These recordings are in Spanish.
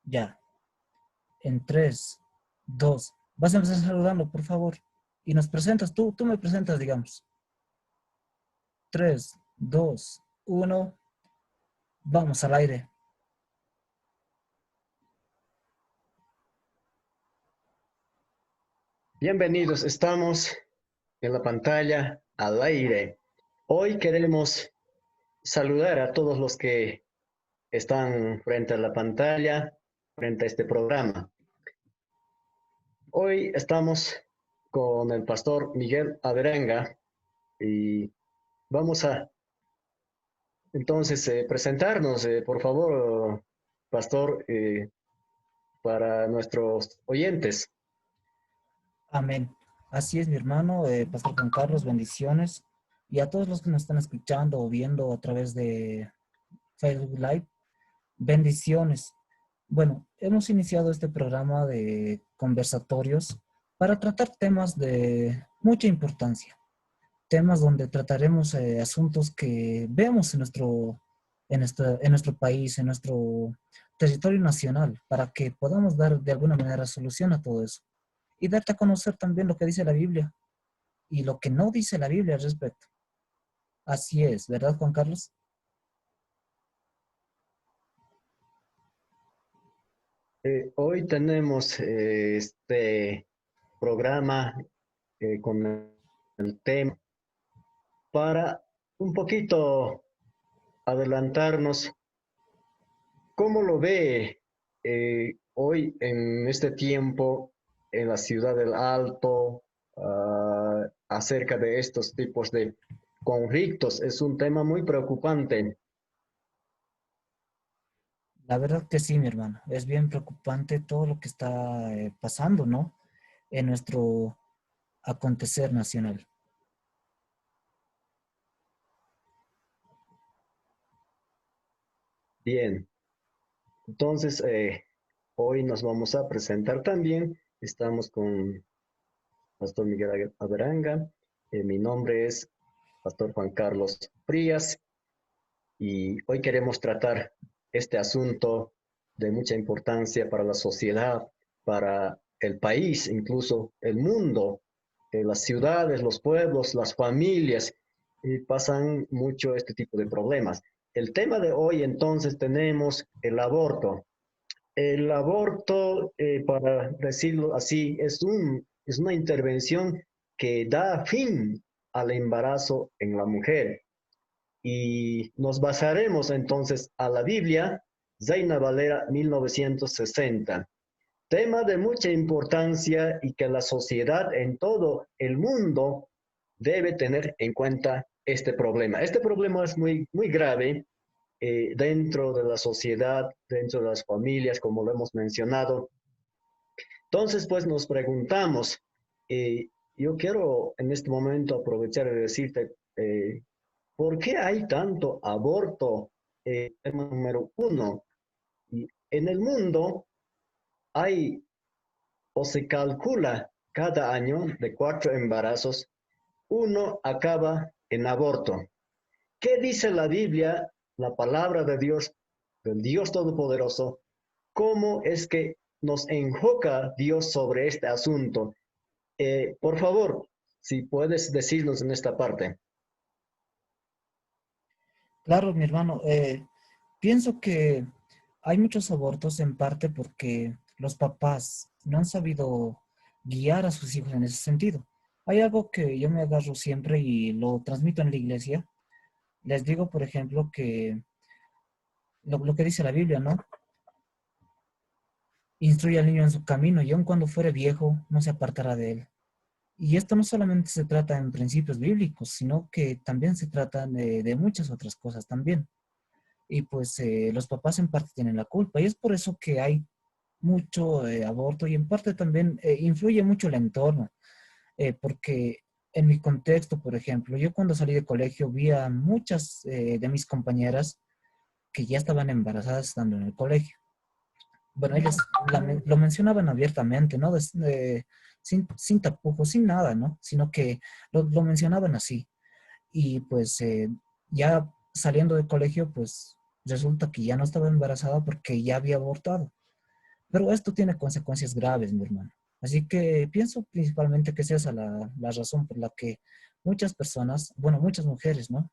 Ya, en 3, 2. Vas a empezar saludando, por favor. Y nos presentas, tú me presentas, digamos. 3, 2, 1. Vamos al aire. Bienvenidos, estamos en la pantalla al aire. Hoy queremos saludar a todos los que están frente a la pantalla, frente a este programa. Hoy estamos con el pastor Miguel Averanga y vamos a entonces presentarnos, por favor, pastor, para nuestros oyentes. Amén. Así es, mi hermano, Pastor Juan Carlos, bendiciones. Y a todos los que nos están escuchando o viendo a través de Facebook Live, bendiciones. Bueno, hemos iniciado este programa de conversatorios para tratar temas de mucha importancia, temas donde trataremos asuntos que vemos en nuestro país, en nuestro territorio nacional, para que podamos dar de alguna manera solución a todo eso y darte a conocer también lo que dice la Biblia y lo que no dice la Biblia al respecto. Así es, ¿verdad, Juan Carlos? Hoy tenemos este programa con el tema para un poquito adelantarnos. ¿Cómo lo ve hoy en este tiempo en la ciudad del Alto acerca de estos tipos de conflictos? Es un tema muy preocupante. La verdad que sí, mi hermano. Es bien preocupante todo lo que está pasando, ¿no? En nuestro acontecer nacional. Bien, entonces hoy nos vamos a presentar también. Estamos con Pastor Miguel Averanga. Mi nombre es Pastor Juan Carlos Frías y hoy queremos tratar este asunto de mucha importancia para la sociedad, para el país, incluso el mundo, las ciudades, los pueblos, las familias, y pasan mucho este tipo de problemas. El tema de hoy entonces tenemos el aborto. El aborto, para decirlo así, es una intervención que da fin al embarazo en la mujer. Y nos basaremos entonces a la Biblia, Reina Valera 1960. Tema de mucha importancia y que la sociedad en todo el mundo debe tener en cuenta este problema. Este problema es muy grave dentro de la sociedad, dentro de las familias, como lo hemos mencionado. Entonces, pues nos preguntamos, yo quiero en este momento aprovechar y decirte, ¿por qué hay tanto aborto? Tema número uno. Y en el mundo hay o se calcula cada año de 4 embarazos, uno acaba en aborto. ¿Qué dice la Biblia, la palabra de Dios, del Dios Todopoderoso? ¿Cómo es que nos enfoca Dios sobre este asunto? Por favor, si puedes decirnos en esta parte. Claro, mi hermano, pienso que hay muchos abortos en parte porque los papás no han sabido guiar a sus hijos en ese sentido. Hay algo que yo me agarro siempre y lo transmito en la iglesia. Les digo, por ejemplo, que lo que dice la Biblia, ¿no? Instruye al niño en su camino y aun cuando fuere viejo, no se apartará de él. Y esto no solamente se trata en principios bíblicos, sino que también se trata de muchas otras cosas también. Y pues los papás en parte tienen la culpa. Y es por eso que hay mucho aborto y en parte también influye mucho el entorno. Porque en mi contexto, por ejemplo, yo cuando salí de colegio vi a muchas de mis compañeras que ya estaban embarazadas estando en el colegio. Bueno, ellas lo mencionaban abiertamente, ¿no? Sin tapujos, sin nada, ¿no? Sino que lo mencionaban así. Y pues ya saliendo del colegio, pues resulta que ya no estaba embarazada porque ya había abortado. Pero esto tiene consecuencias graves, mi hermano. Así que pienso principalmente que es esa la razón por la que muchas personas, bueno, muchas mujeres, ¿no?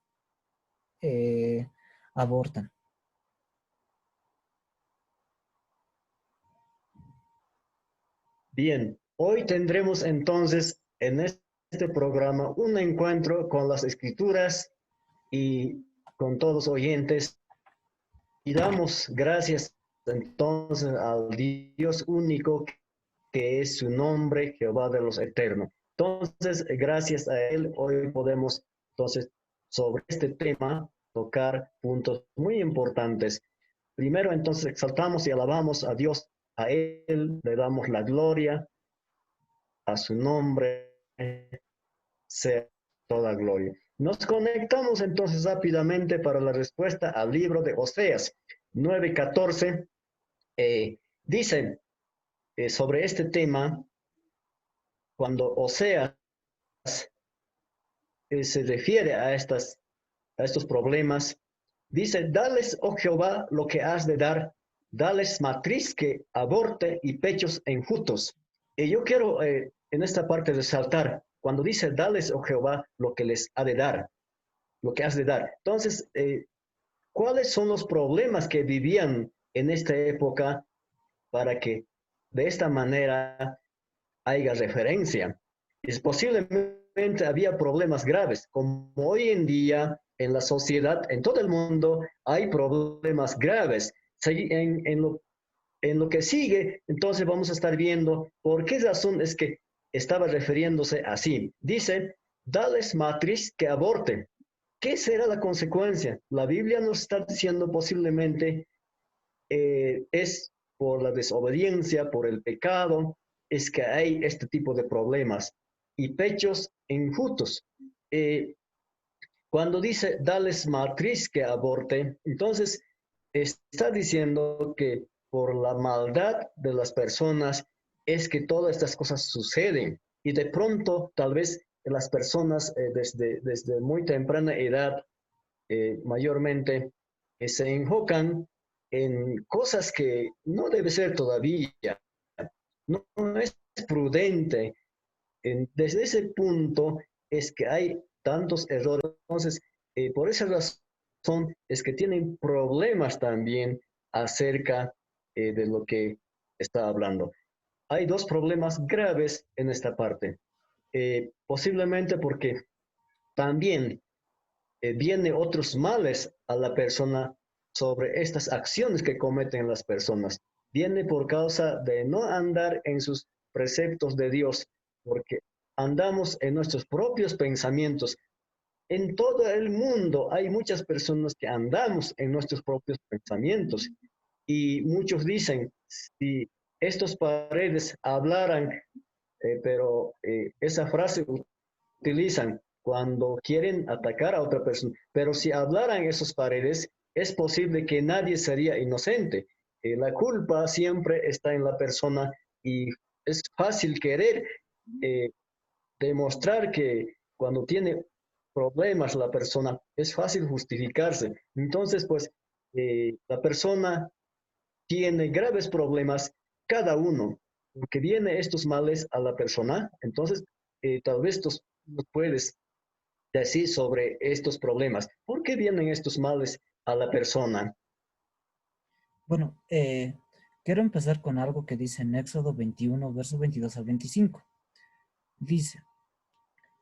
Abortan. Bien, hoy tendremos entonces en este programa un encuentro con las escrituras y con todos los oyentes y damos gracias entonces al Dios único que es su nombre, Jehová de los eternos. Entonces, gracias a Él, hoy podemos entonces sobre este tema tocar puntos muy importantes. Primero, entonces, exaltamos y alabamos a Dios, a Él le damos la gloria, a su nombre sea toda gloria. Nos conectamos entonces rápidamente para la respuesta al libro de Oseas 9:14. Dice sobre este tema, cuando Oseas se refiere a estos problemas, dice, dales, oh Jehová, lo que has de dar, dales matriz que aborte y pechos enjutos. Y yo quiero en esta parte resaltar, cuando dice, dales, oh Jehová, lo que les ha de dar, lo que has de dar. Entonces, ¿cuáles son los problemas que vivían en esta época para que de esta manera haya referencia? Es posiblemente había problemas graves, como hoy en día en la sociedad, en todo el mundo, hay problemas graves. En lo que sigue, entonces vamos a estar viendo por qué razón es que estaba refiriéndose así. Dice, dales matriz que aborte. ¿Qué será la consecuencia? La Biblia nos está diciendo posiblemente es por la desobediencia, por el pecado, es que hay este tipo de problemas. Y pechos enjutos. Eh, Cuando dice, dales matriz que aborte, entonces está diciendo que por la maldad de las personas es que todas estas cosas suceden. Y de pronto, tal vez las personas desde muy temprana edad, mayormente, se enfocan en cosas que no debe ser todavía. No, no es prudente. Desde ese punto es que hay tantos errores. Entonces, por esa razón es que tienen problemas también acerca de lo que está hablando. Hay dos problemas graves en esta parte. Posiblemente porque también viene otros males a la persona sobre estas acciones que cometen las personas. Viene por causa de no andar en sus preceptos de Dios, porque andamos en nuestros propios pensamientos. En todo el mundo hay muchas personas que andamos en nuestros propios pensamientos y muchos dicen, si estos paredes hablaran, pero esa frase utilizan cuando quieren atacar a otra persona. Pero si hablaran esas paredes, es posible que nadie sería inocente. La culpa siempre está en la persona y es fácil querer eh, demostrar que cuando tiene problemas la persona, es fácil justificarse. Entonces, pues, la persona tiene graves problemas, cada uno, porque viene estos males a la persona. Entonces, tal vez tú nos puedes decir sobre estos problemas. ¿Por qué vienen estos males a la persona? Bueno, quiero empezar con algo que dice en Éxodo 21, versos 22 al 25. Dice,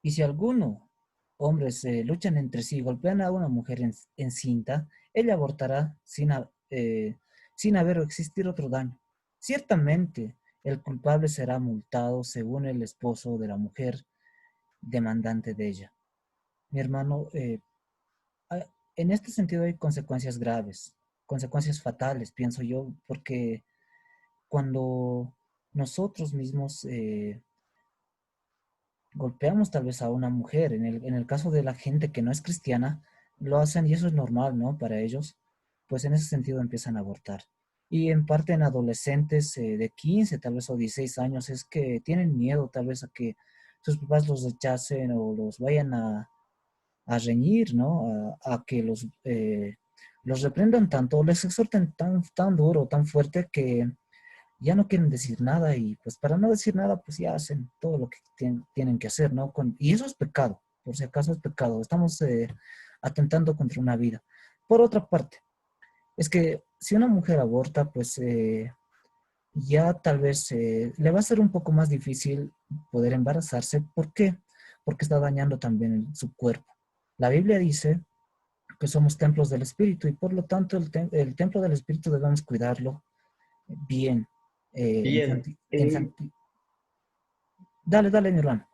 y si alguno, hombres, luchan entre sí y golpean a una mujer encinta, ella abortará sin haber o existir otro daño. Ciertamente, el culpable será multado según el esposo de la mujer demandante de ella. Mi hermano, ah, en este sentido hay consecuencias graves, consecuencias fatales, pienso yo, porque cuando nosotros mismos golpeamos tal vez a una mujer, en el caso de la gente que no es cristiana, lo hacen y eso es normal, ¿no? Para ellos, pues en ese sentido empiezan a abortar. Y en parte en adolescentes de 15 tal vez o 16 años es que tienen miedo tal vez a que sus papás los rechacen o los vayan a reñir, ¿no? A que los reprendan tanto, les exhorten tan duro, tan fuerte que ya no quieren decir nada y pues para no decir nada pues ya hacen todo lo que tienen que hacer, ¿no? Y eso es pecado, por si acaso es pecado, estamos atentando contra una vida. Por otra parte, es que si una mujer aborta, pues ya tal vez le va a ser un poco más difícil poder embarazarse. ¿Por qué? Porque está dañando también su cuerpo. La Biblia dice que somos templos del Espíritu y por lo tanto el templo del Espíritu debemos cuidarlo bien. Eh, en Bien, santi- en santi- Dale, dale, mi hermano.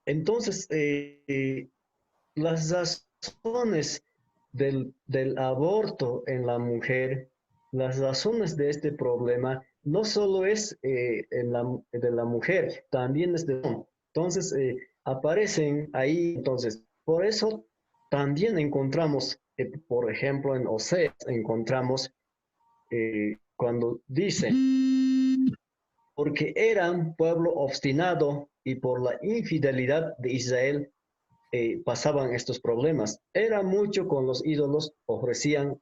entonces, las razones del aborto en la mujer, las razones de este problema, no solo es de la mujer, también es del hombre. Entonces, aparecen ahí, entonces, por eso también encontramos, por ejemplo, en Oseas, encontramos cuando dice, porque eran pueblo obstinado y por la infidelidad de Israel pasaban estos problemas. Era mucho con los ídolos, ofrecían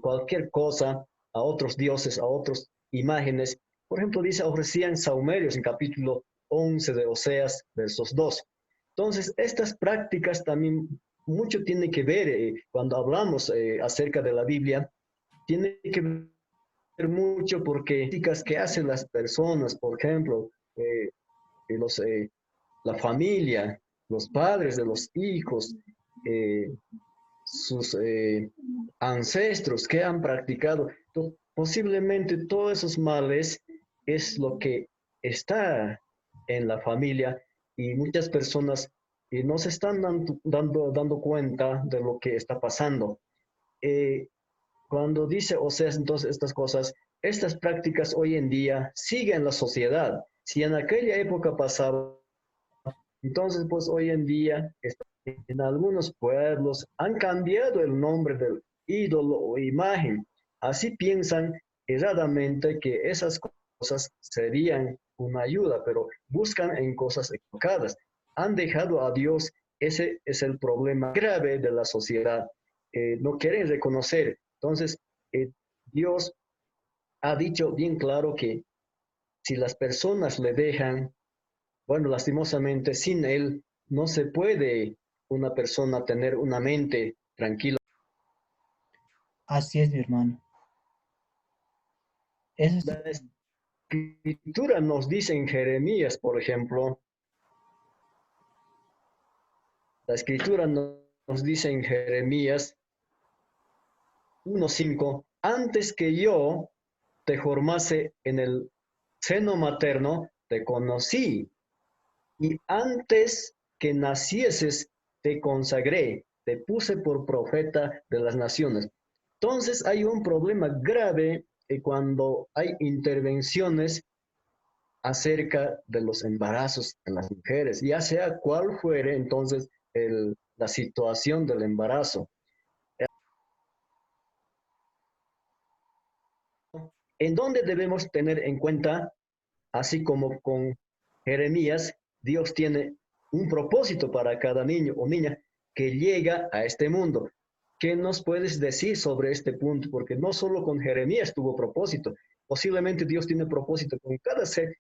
cualquier cosa a otros dioses, a otras imágenes. Por ejemplo, dice, ofrecían saumerios en capítulo 11 de Oseas, versos 2. Entonces, estas prácticas también mucho tiene que ver cuando hablamos acerca de la Biblia, tiene que ver mucho porque prácticas que hacen las personas, por ejemplo, los, la familia, los padres de los hijos, eh, sus ancestros que han practicado. Posiblemente todos esos males es lo que está en la familia y muchas personas no se están dando cuenta de lo que está pasando. Eh, Cuando dice Oseas entonces estas cosas, estas prácticas hoy en día siguen la sociedad. Si en aquella época pasaba, entonces, pues hoy en día, en algunos pueblos han cambiado el nombre del ídolo o imagen. Así piensan erradamente que esas cosas serían una ayuda, pero buscan en cosas equivocadas. Han dejado a Dios, ese es el problema grave de la sociedad. No quieren reconocer. Entonces, Dios ha dicho bien claro que si las personas le dejan, bueno, lastimosamente, sin él no se puede una persona tener una mente tranquila. Así es, mi hermano. Eso La es, escritura nos dice en Jeremías, por ejemplo, la escritura nos dice en Jeremías 1:5, antes que yo te formase en el seno materno, te conocí, y antes que nacieses te consagré, te puse por profeta de las naciones. Entonces hay un problema grave cuando hay intervenciones acerca de los embarazos en las mujeres, ya sea cual fuere entonces la situación del embarazo. ¿En dónde debemos tener en cuenta, así como con Jeremías, Dios tiene un propósito para cada niño o niña que llega a este mundo? ¿Qué nos puedes decir sobre este punto? Porque no solo con Jeremías tuvo propósito, posiblemente Dios tiene propósito con cada ser,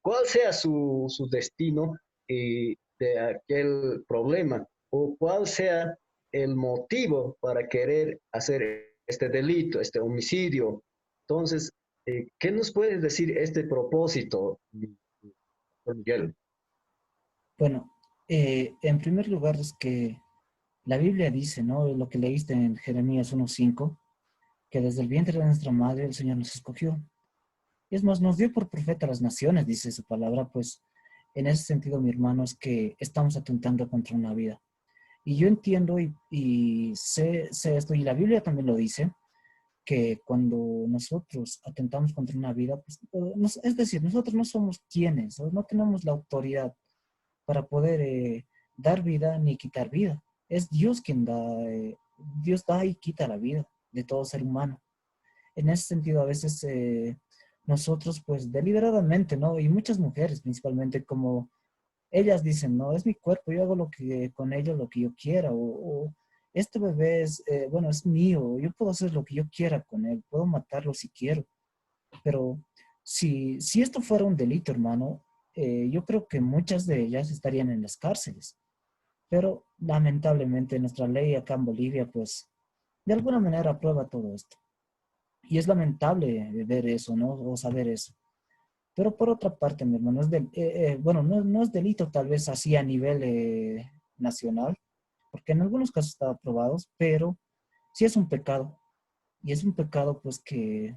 cuál sea su destino de aquel problema o cuál sea el motivo para querer hacer este delito, este homicidio. Entonces, ¿qué nos puedes decir este propósito, Miguel? bueno, en primer lugar es que la Biblia dice, ¿no? Lo que leíste en Jeremías 1:5, que desde el vientre de nuestra madre el Señor nos escogió. Y es más, nos dio por profeta a las naciones, dice su palabra, pues en ese sentido, mi hermano, es que estamos atentando contra una vida. Y yo entiendo y sé esto, y la Biblia también lo dice, que cuando nosotros atentamos contra una vida, pues, es decir, nosotros no somos quienes, no tenemos la autoridad para poder dar vida ni quitar vida. Es Dios quien da, Dios da y quita la vida de todo ser humano. En ese sentido, a veces nosotros, pues deliberadamente, ¿no? Y muchas mujeres principalmente, como ellas dicen, no, es mi cuerpo, yo hago lo que con ello lo que yo quiera, este bebé es, bueno, es mío, yo puedo hacer lo que yo quiera con él, puedo matarlo si quiero, pero si esto fuera un delito, hermano, yo creo que muchas de ellas estarían en las cárceles, pero lamentablemente nuestra ley acá en Bolivia, pues, de alguna manera aprueba todo esto. Y es lamentable ver eso, ¿no? O saber eso. Pero por otra parte, mi hermano, bueno, no es delito tal vez así a nivel nacional, porque en algunos casos está aprobado, pero sí es un pecado. Y es un pecado, pues, que,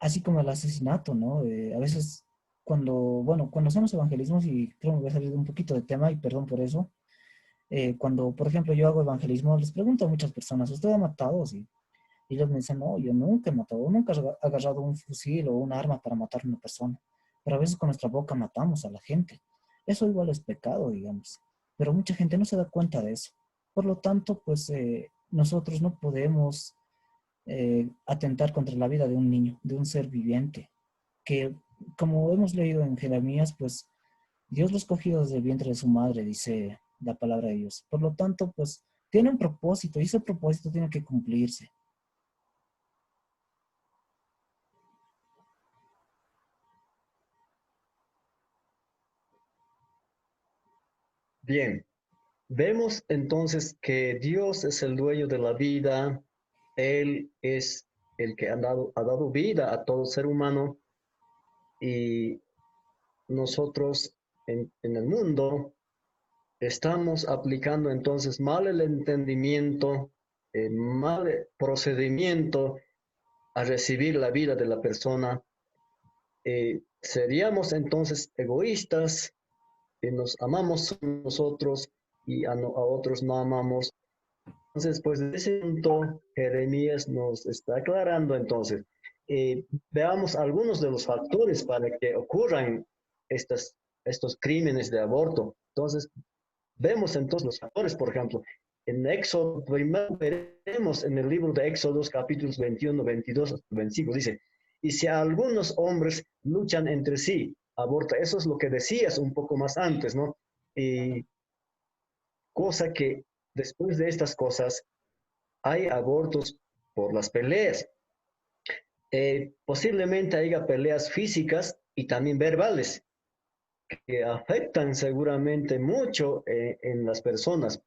así como el asesinato, ¿no? A veces, bueno, cuando hacemos evangelismos, y creo que me voy a salir un poquito de tema, y perdón por eso, cuando, por ejemplo, yo hago evangelismo, les pregunto a muchas personas, ¿usted ha matado? Sí. Y ellos me dicen, no, yo nunca he matado, nunca he agarrado un fusil o un arma para matar a una persona. Pero a veces con nuestra boca matamos a la gente. Eso igual es pecado, digamos. Pero mucha gente no se da cuenta de eso. Por lo tanto, pues nosotros no podemos atentar contra la vida de un niño, de un ser viviente, que como hemos leído en Jeremías, pues Dios lo escogió desde el vientre de su madre, dice la palabra de Dios. Por lo tanto, pues tiene un propósito y ese propósito tiene que cumplirse. Bien, vemos entonces que Dios es el dueño de la vida, Él es el que ha dado vida a todo ser humano y nosotros en el mundo estamos aplicando entonces mal el entendimiento, mal procedimiento a recibir la vida de la persona. Seríamos entonces egoístas, nos amamos nosotros y a otros no amamos. Entonces, pues de ese punto, Jeremías nos está aclarando entonces. Veamos algunos de los factores para que ocurran estos crímenes de aborto. Entonces, vemos entonces los factores, por ejemplo, en Éxodo, primero veremos en el libro de Éxodos, capítulos 21, 22, 25, dice, y si algunos hombres luchan entre sí, aborta, eso es lo que decías un poco más antes, ¿no? Y cosa que después de estas cosas hay abortos por las peleas. Posiblemente haya peleas físicas y también verbales que afectan seguramente mucho en las personas.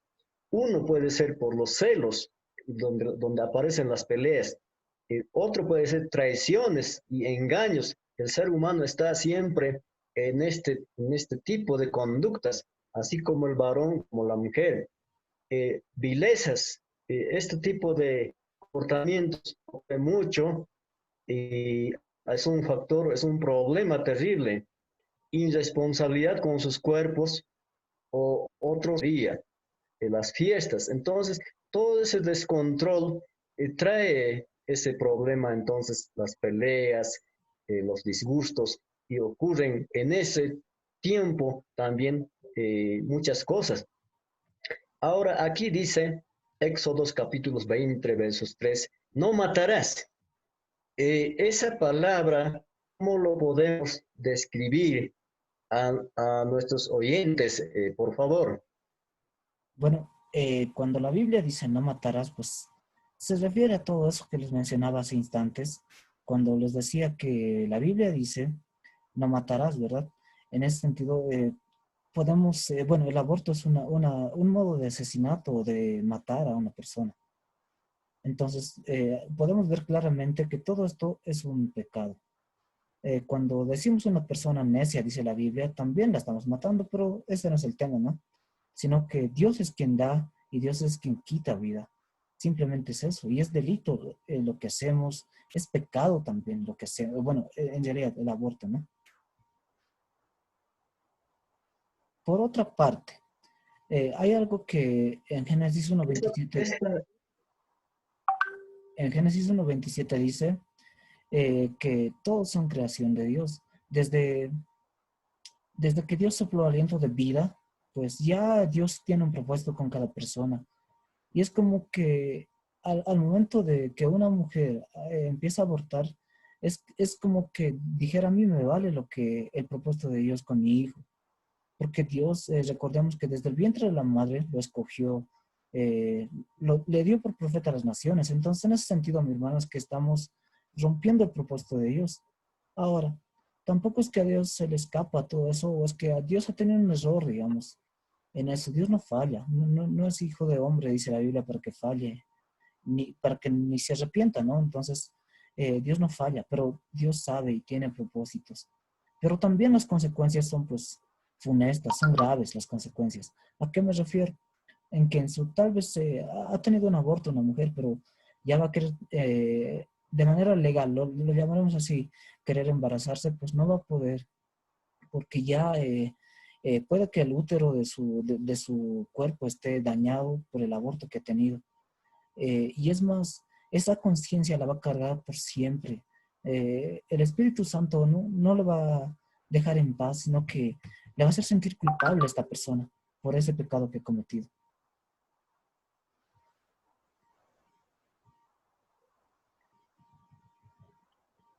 Uno puede ser por los celos, donde aparecen las peleas. Otro puede ser traiciones y engaños. El ser humano está siempre en este tipo de conductas, así como el varón, como la mujer. Vilezas, este tipo de comportamientos mucho y es un factor, es un problema terrible. Irresponsabilidad con sus cuerpos o otros días las fiestas. Entonces, todo ese descontrol trae ese problema, entonces las peleas, los disgustos, y ocurren en ese tiempo también muchas cosas. Ahora aquí dice Éxodos capítulos 20, versos 3, no matarás. Esa palabra, ¿cómo lo podemos describir a nuestros oyentes, por favor? Bueno, cuando la Biblia dice no matarás, pues se refiere a todo eso que les mencionaba hace instantes, cuando les decía que la Biblia dice no matarás, ¿verdad? En ese sentido, podemos, bueno, el aborto es un modo de asesinato o de matar a una persona. Entonces, podemos ver claramente que todo esto es un pecado. Cuando decimos una persona necia, dice la Biblia, también la estamos matando, pero ese no es el tema, ¿no? Sino que Dios es quien da y Dios es quien quita vida. Simplemente es eso. Y es delito lo que hacemos, es pecado también lo que hacemos. Bueno, en realidad el aborto, ¿no? Por otra parte, hay algo que Esta, En Génesis 1:27 dice que todos son creación de Dios. Desde que Dios sopló aliento de vida, pues ya Dios tiene un propósito con cada persona. Y es como que al momento de que una mujer empieza a abortar, es como que dijera, a mí me vale lo que el propósito de Dios con mi hijo. Porque Dios, recordemos que desde el vientre de la madre lo escogió, eh, le dio por profeta a las naciones. Entonces, en ese sentido, mi hermano, es que estamos rompiendo el propósito de Dios. Ahora, tampoco es que a Dios se le escapa todo eso, o es que a Dios ha tenido un error, digamos, en eso. Dios no falla, no es hijo de hombre, dice la Biblia, para que falle, ni para que ni se arrepienta, ¿no? Entonces, Dios no falla, pero Dios sabe y tiene propósitos. Pero también las consecuencias son, pues, funestas, son graves las consecuencias. ¿A qué me refiero? En que en su, tal vez ha tenido un aborto una mujer, pero ya va a querer, de manera legal, lo llamaremos así, querer embarazarse, pues no va a poder, porque ya puede que el útero de su cuerpo esté dañado por el aborto que ha tenido. Y es más, esa conciencia la va a cargar por siempre. El Espíritu Santo no lo va a dejar en paz, sino que le va a hacer sentir culpable a esta persona por ese pecado que ha cometido.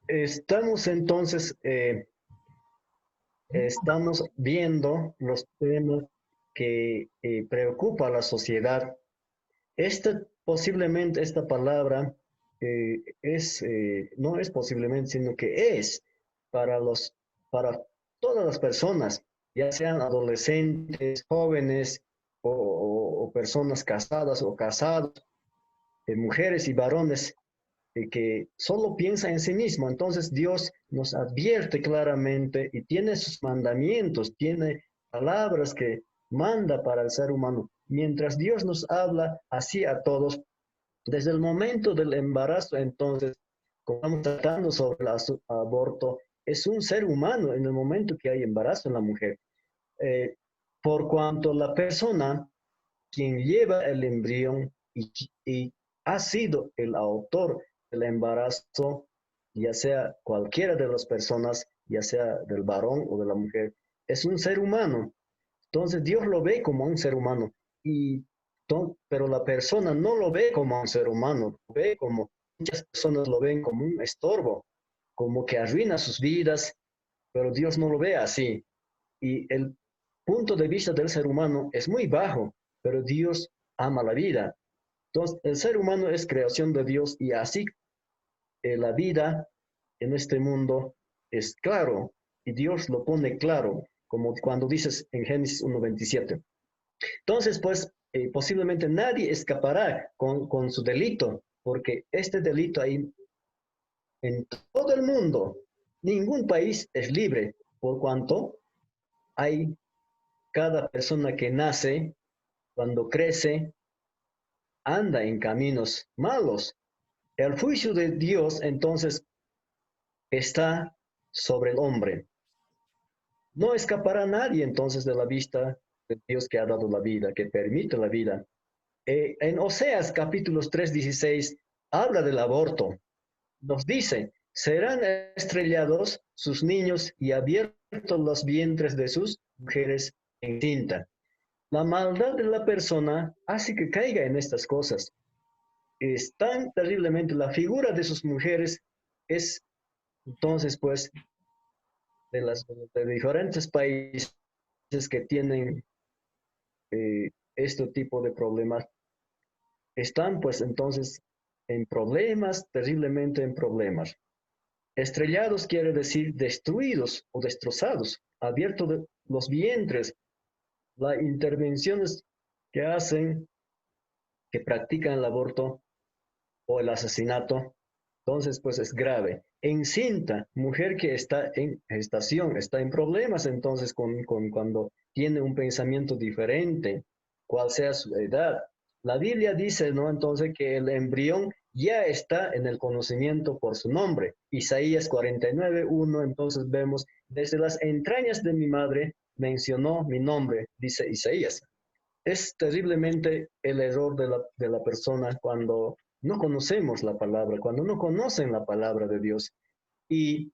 Estamos entonces, estamos viendo los temas que preocupa a la sociedad. Posiblemente esta palabra no es posiblemente, sino que es para para todas las personas, ya sean adolescentes, jóvenes o personas casadas o casados, mujeres y varones que solo piensa en sí mismo. Entonces Dios nos advierte claramente y tiene sus mandamientos, tiene palabras que manda para el ser humano. Mientras Dios nos habla así a todos, desde el momento del embarazo, entonces, como estamos tratando sobre el aborto, es un ser humano en el momento que hay embarazo en la mujer. Eh, por cuanto la persona quien lleva el embrión y ha sido el autor del embarazo, ya sea cualquiera de las personas, ya sea del varón o de la mujer, es un ser humano. Entonces Dios lo ve como un ser humano, pero la persona no lo ve como un ser humano, lo ve como muchas personas lo ven como un estorbo, como que arruina sus vidas, pero Dios no lo ve así. Y el punto de vista del ser humano es muy bajo, pero Dios ama la vida. Entonces, el ser humano es creación de Dios y así la vida en este mundo es claro y Dios lo pone claro, como cuando dices en Génesis 1:27. Entonces, pues posiblemente nadie escapará con su delito, porque este delito hay en todo el mundo. Ningún país es libre, por cuanto hay cada persona que nace, cuando crece, anda en caminos malos. El juicio de Dios entonces está sobre el hombre. No escapará nadie entonces de la vista de Dios que ha dado la vida, que permite la vida. En Oseas capítulos 3:16 habla del aborto. Nos dice, serán estrellados sus niños y abiertos los vientres de sus mujeres en cinta. La maldad de la persona hace que caiga en estas cosas. Es tan terriblemente la figura de sus mujeres es entonces pues de diferentes países que tienen este tipo de problemas están pues entonces en problemas, terriblemente en problemas. Estrellados quiere decir destruidos o destrozados, abiertos los vientres, las intervenciones que hacen, que practican el aborto o el asesinato, entonces pues es grave. Encinta, mujer que está en gestación, está en problemas entonces cuando tiene un pensamiento diferente, cual sea su edad. La Biblia dice, ¿no? Entonces que el embrión ya está en el conocimiento por su nombre. Isaías 49:1, entonces vemos, desde las entrañas de mi madre mencionó mi nombre, dice Isaías. Es terriblemente el error de la persona cuando no conocemos la palabra, cuando no conocen la palabra de Dios. Y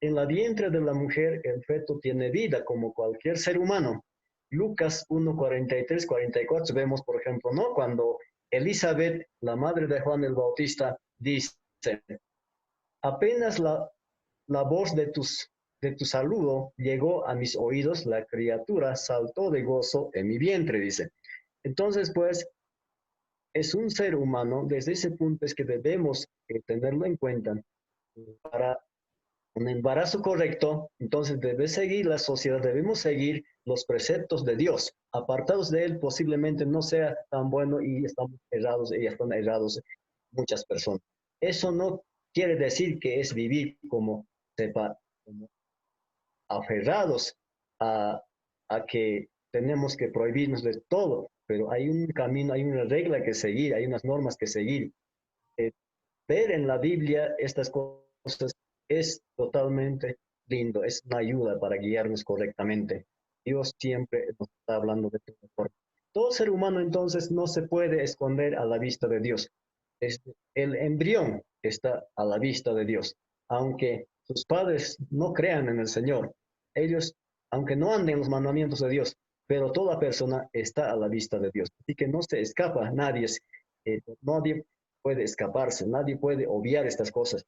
en la vientre de la mujer el feto tiene vida como cualquier ser humano. Lucas 1:43-44 vemos, por ejemplo, ¿no? Cuando Elizabeth, la madre de Juan el Bautista, dice, apenas la voz de tu saludo llegó a mis oídos, la criatura saltó de gozo en mi vientre, dice. Entonces, pues, es un ser humano. Desde ese punto es que debemos tenerlo en cuenta para un embarazo correcto. Entonces debe seguir la sociedad, debemos seguir los preceptos de Dios. Apartados de él posiblemente no sea tan bueno y estamos errados, y están errados muchas personas. Eso no quiere decir que es vivir como, como aferrados a, a que tenemos que prohibirnos de todo, pero hay un camino, hay una regla que seguir, hay unas normas que seguir. Eh, Ver en la Biblia estas cosas es totalmente lindo, es una ayuda para guiarnos correctamente. Dios siempre nos está hablando de todo forma. Todo ser humano entonces no se puede esconder a la vista de Dios. El embrión está a la vista de Dios. Aunque sus padres no crean en el Señor, ellos, aunque no anden en los mandamientos de Dios, pero toda persona está a la vista de Dios. Así que no se escapa nadie, nadie puede escaparse, nadie puede obviar estas cosas,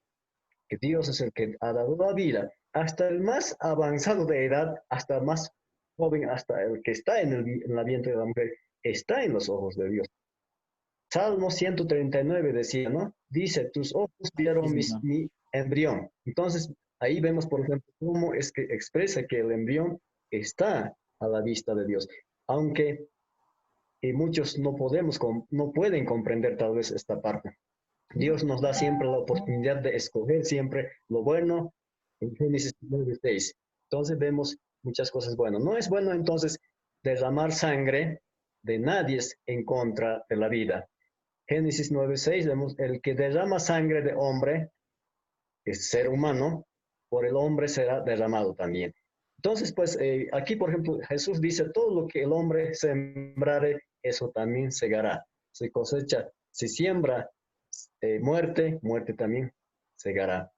que Dios es el que ha dado la vida, hasta el más avanzado de edad, hasta el más joven, hasta el que está en la vientre de la mujer, está en los ojos de Dios. Salmo 139 decía, ¿no? Dice, tus ojos Así vieron es, mi hermano. mi embrión. Entonces, ahí vemos, por ejemplo, cómo es que expresa que el embrión está a la vista de Dios. Aunque muchos no pueden comprender tal vez esta parte. Dios nos da siempre la oportunidad de escoger siempre lo bueno en Génesis 9:6. Entonces vemos muchas cosas buenas. No es bueno entonces derramar sangre de nadie en contra de la vida. Génesis 9:6 vemos el que derrama sangre de hombre, que es ser humano, por el hombre será derramado también. Entonces, pues aquí, por ejemplo, Jesús dice, todo lo que el hombre sembrare, eso también segará. Se cosecha, se siembra muerte, muerte también segará.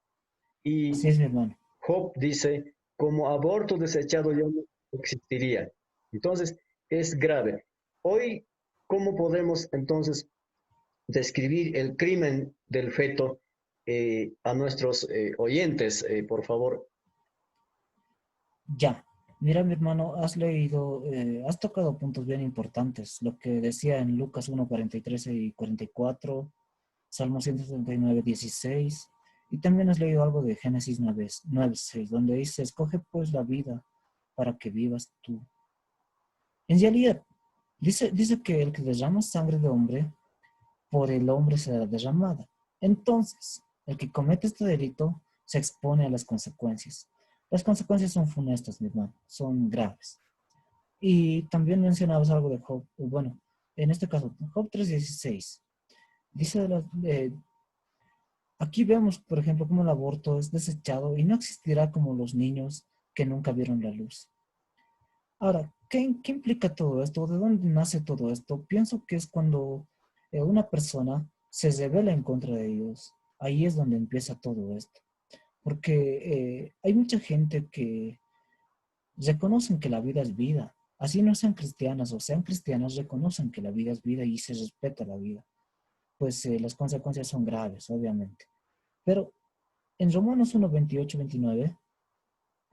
Y Así es, mi hermano. Job dice, como aborto desechado yo no existiría. Entonces, es grave. Hoy, ¿cómo podemos entonces describir el crimen del feto a nuestros oyentes, por favor? Ya. Mira, mi hermano, has leído, has tocado puntos bien importantes. Lo que decía en Lucas 1:43 y 44, Salmo 139:16. Y también has leído algo de Génesis 9:6, donde dice, escoge pues la vida para que vivas tú. En realidad, dice que el que derrama sangre de hombre, por el hombre será derramada. Entonces, el que comete este delito se expone a las consecuencias. Las consecuencias son funestas, mi hermano, son graves. Y también mencionabas algo de Job, bueno, en este caso, Job 3:16. Dice, aquí vemos, por ejemplo, cómo el aborto es desechado y no existirá como los niños que nunca vieron la luz. Ahora, ¿qué implica todo esto? ¿De dónde nace todo esto? Pienso que es cuando una persona se rebela en contra de Dios. Ahí es donde empieza todo esto. Porque hay mucha gente que reconocen que la vida es vida. Así no sean cristianas o sean cristianas, reconocen que la vida es vida y se respeta la vida. Pues las consecuencias son graves, obviamente. Pero en Romanos 1:28-29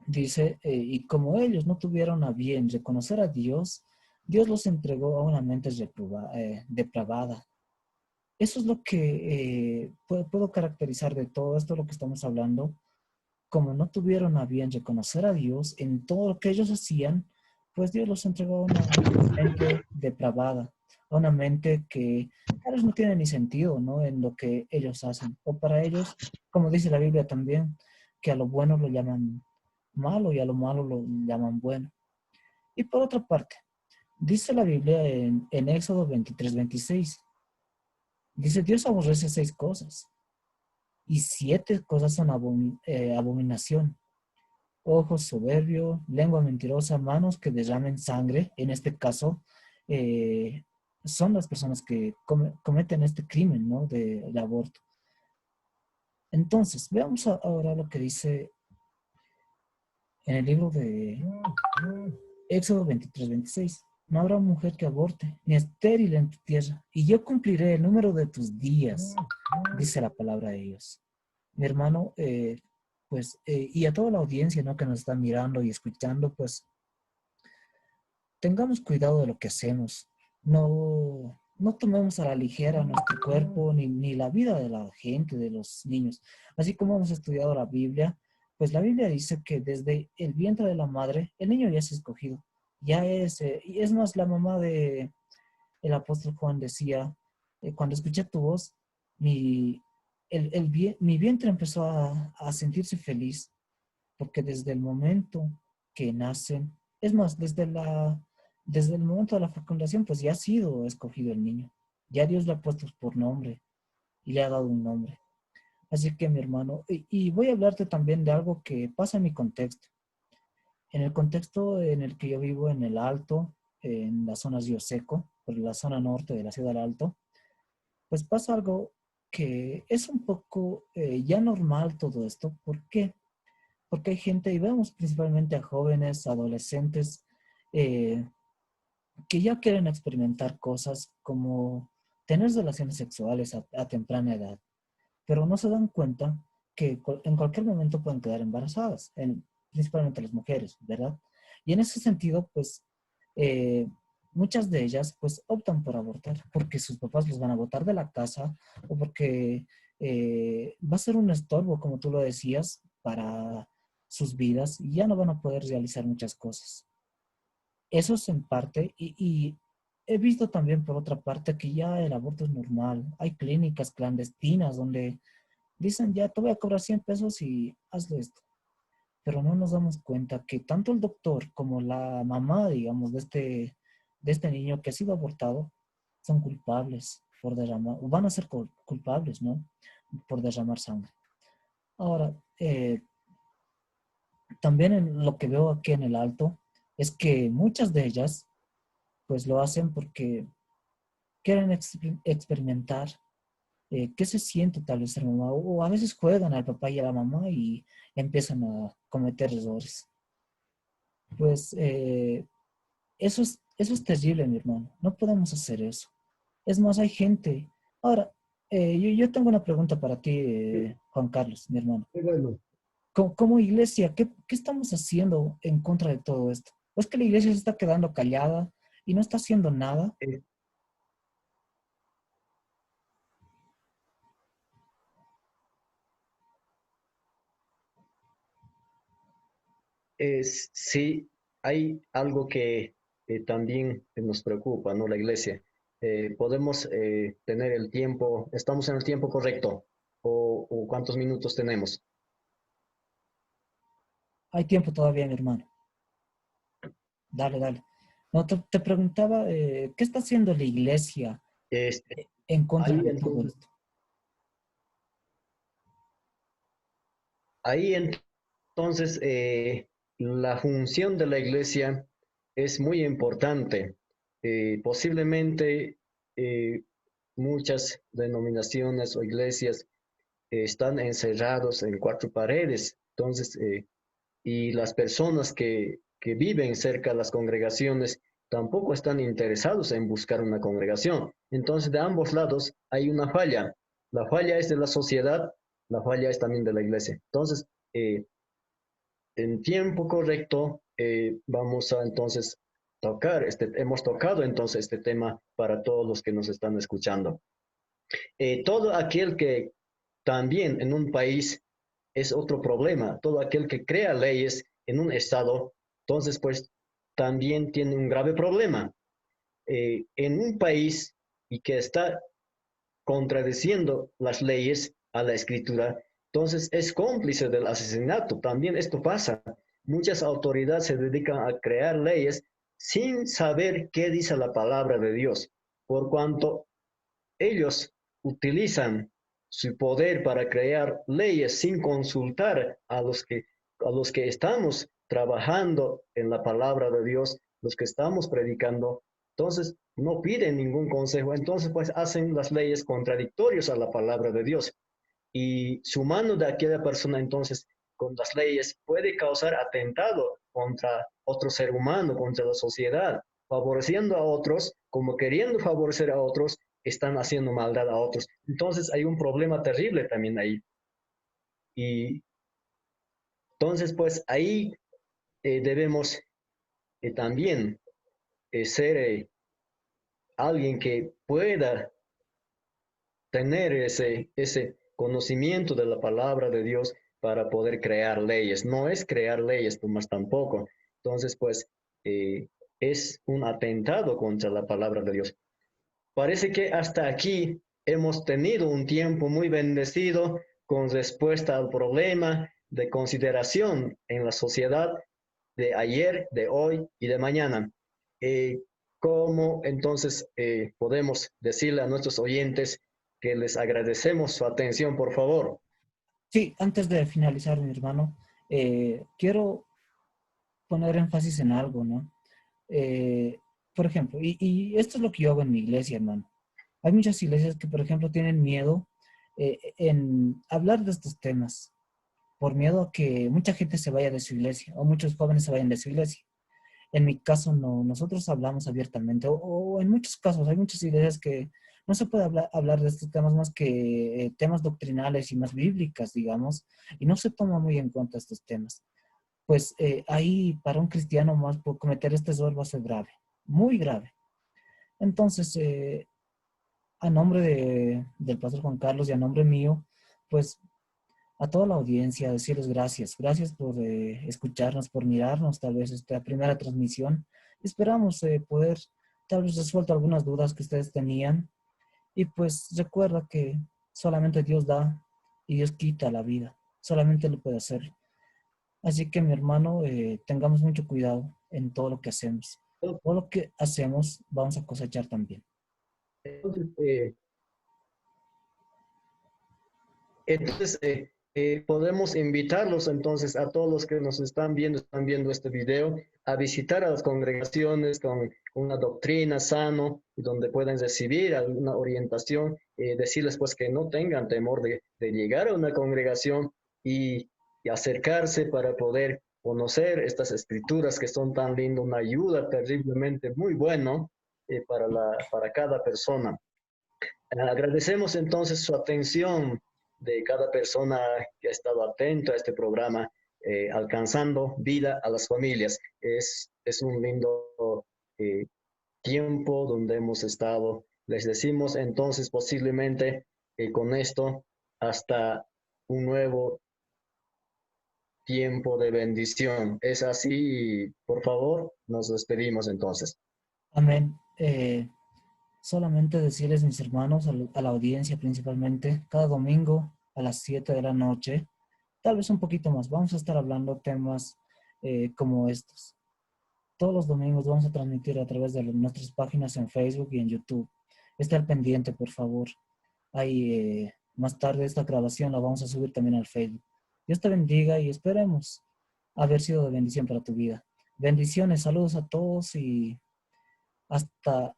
dice, y como ellos no tuvieron a bien reconocer a Dios, Dios los entregó a una mente depravada. Eso es lo que puedo caracterizar de todo esto, lo que estamos hablando. Como no tuvieron a bien reconocer a Dios en todo lo que ellos hacían, pues Dios los entregó a una mente depravada, a una mente que tal vez no tiene ni sentido, ¿no? En lo que ellos hacen. O para ellos, como dice la Biblia también, que a lo bueno lo llaman malo y a lo malo lo llaman bueno. Y por otra parte, dice la Biblia en Éxodo 23:26, dice, Dios aborrece 6 cosas y 7 cosas son abominación: ojos soberbio, lengua mentirosa, manos que derramen sangre. En este caso, eh, son las personas que cometen este crimen, ¿no? De aborto. Entonces, veamos ahora lo que dice en el libro de Éxodo 23:26. No habrá mujer que aborte, ni estéril en tu tierra, y yo cumpliré el número de tus días, dice la palabra de Dios. Mi hermano, pues, y a toda la audiencia, ¿no? Que nos está mirando y escuchando, pues, tengamos cuidado de lo que hacemos. No, no tomemos a la ligera nuestro cuerpo ni la vida de la gente, de los niños. Así como hemos estudiado la Biblia, pues la Biblia dice que desde el vientre de la madre, el niño ya es escogido. Ya es, y es más, la mamá de el apóstol Juan decía, cuando escuché tu voz, mi, mi vientre empezó a sentirse feliz, porque desde el momento que nacen, es más, desde el momento de la fecundación, pues ya ha sido escogido el niño. Ya Dios le ha puesto por nombre y le ha dado un nombre. Así que mi hermano, y voy a hablarte también de algo que pasa en mi contexto. En el contexto en el que yo vivo en el Alto, en la zona Río Seco, por la zona norte de la ciudad del Alto, pues pasa algo que es un poco ya normal todo esto. ¿Por qué? Porque hay gente, y vemos principalmente a jóvenes, adolescentes, eh, que ya quieren experimentar cosas como tener relaciones sexuales a temprana edad, pero no se dan cuenta que en cualquier momento pueden quedar embarazadas, principalmente las mujeres, ¿verdad? Y en ese sentido, pues, eh, muchas de ellas, pues, optan por abortar, porque sus papás los van a botar de la casa o porque va a ser un estorbo, como tú lo decías, para sus vidas y ya no van a poder realizar muchas cosas. Eso es en parte, y he visto también por otra parte que ya el aborto es normal. Hay clínicas clandestinas donde dicen, ya te voy a cobrar 100 pesos y hazle esto. Pero no nos damos cuenta que tanto el doctor como la mamá, digamos, de este niño que ha sido abortado, son culpables por derramar, o van a ser culpables, ¿no? Por derramar sangre. Ahora, también en lo que veo aquí en el Alto es que muchas de ellas, pues lo hacen porque quieren experimentar qué se siente tal vez ser mamá, o a veces juegan al papá y a la mamá y empiezan a cometer errores. Pues eso es terrible, mi hermano. No podemos hacer eso. Es más, hay gente. Ahora, yo tengo una pregunta para ti, Sí, Juan Carlos, mi hermano. sí, bueno. Como iglesia, ¿qué estamos haciendo en contra de todo esto? ¿O es que la iglesia se está quedando callada y no está haciendo nada? Eh, sí, hay algo que también nos preocupa, ¿no? La iglesia. Podemos tener el tiempo, estamos en el tiempo correcto, o cuántos minutos tenemos. Hay tiempo todavía, mi hermano. Dale, dale. No, te preguntaba, ¿qué está haciendo la iglesia Este, en contra ahí de todo entonces, esto? ahí entonces la función de la iglesia es muy importante. Posiblemente eh, muchas denominaciones o iglesias están encerrados en cuatro paredes. Entonces, y las personas que viven cerca de las congregaciones tampoco están interesados en buscar una congregación. Entonces, de ambos lados hay una falla. La falla es de la sociedad, la falla es también de la iglesia. Entonces, en tiempo correcto, vamos a entonces hemos tocado entonces este tema para todos los que nos están escuchando. Todo aquel que también en un país es otro problema. Todo aquel que crea leyes en un estado, entonces pues también tiene un grave problema. En un país y que está contradiciendo las leyes a la escritura, entonces es cómplice del asesinato. También esto pasa. Muchas autoridades se dedican a crear leyes sin saber qué dice la palabra de Dios, por cuanto ellos utilizan su poder para crear leyes sin consultar a los que estamos trabajando en la palabra de Dios, los que estamos predicando. Entonces, no piden ningún consejo, entonces pues hacen las leyes contradictorias a la palabra de Dios. Y su mano de aquella persona entonces con las leyes puede causar atentado contra otro ser humano, contra la sociedad, favoreciendo a otros, como queriendo favorecer a otros, están haciendo maldad a otros. Entonces hay un problema terrible también ahí. Y entonces pues ahí debemos también ser alguien que pueda tener ese conocimiento de la palabra de Dios para poder crear leyes. No es crear leyes, más tampoco. Entonces, pues, es un atentado contra la palabra de Dios. Parece que hasta aquí hemos tenido un tiempo muy bendecido con respuesta al problema de consideración en la sociedad de ayer, de hoy y de mañana. ¿Cómo entonces podemos decirle a nuestros oyentes que les agradecemos su atención, por favor? Sí, antes de finalizar, mi hermano, quiero poner énfasis en algo, ¿no? Eh, por ejemplo, y esto es lo que yo hago en mi iglesia, hermano. Hay muchas iglesias que, por ejemplo, tienen miedo en hablar de estos temas, por miedo a que mucha gente se vaya de su iglesia o muchos jóvenes se vayan de su iglesia. En mi caso, no, nosotros hablamos abiertamente, o en muchos casos, hay muchas iglesias que no se puede hablar de estos temas más que temas doctrinales y más bíblicas, digamos, y no se toma muy en cuenta estos temas. Pues ahí para un cristiano más por cometer este error va a ser grave, muy grave. Entonces, a nombre del pastor Juan Carlos y a nombre mío, pues a toda la audiencia, decirles gracias. Gracias por escucharnos, por mirarnos tal vez esta primera transmisión. Esperamos poder tal vez resuelto algunas dudas que ustedes tenían. Y pues recuerda que solamente Dios da y Dios quita la vida. Solamente Él puede hacerlo. Así que mi hermano, tengamos mucho cuidado en todo lo que hacemos. Todo lo que hacemos vamos a cosechar también. Entonces, Entonces, podemos invitarlos entonces a todos los que nos están viendo este video, a visitar a las congregaciones con una doctrina sano, donde pueden recibir alguna orientación, decirles pues que no tengan temor de llegar a una congregación y acercarse para poder conocer estas escrituras que son tan lindas, una ayuda terriblemente muy bueno para cada persona. Agradecemos entonces su atención de cada persona que ha estado atento a este programa, alcanzando vida a las familias. Es un lindo eh, tiempo donde hemos estado. Les decimos entonces posiblemente con esto hasta un nuevo tiempo de bendición. Es así, por favor, nos despedimos entonces. Amén. Solamente decirles, mis hermanos, a la audiencia principalmente, cada domingo a las 7 de la noche, tal vez un poquito más, vamos a estar hablando temas como estos. Todos los domingos vamos a transmitir a través de nuestras páginas en Facebook y en YouTube. Esté al pendiente, por favor. Ahí más tarde esta grabación la vamos a subir también al Facebook. Dios te bendiga y esperemos haber sido de bendición para tu vida. Bendiciones, saludos a todos y hasta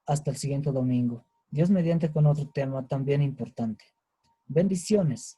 hasta el siguiente domingo. Dios mediante con otro tema también importante. Bendiciones.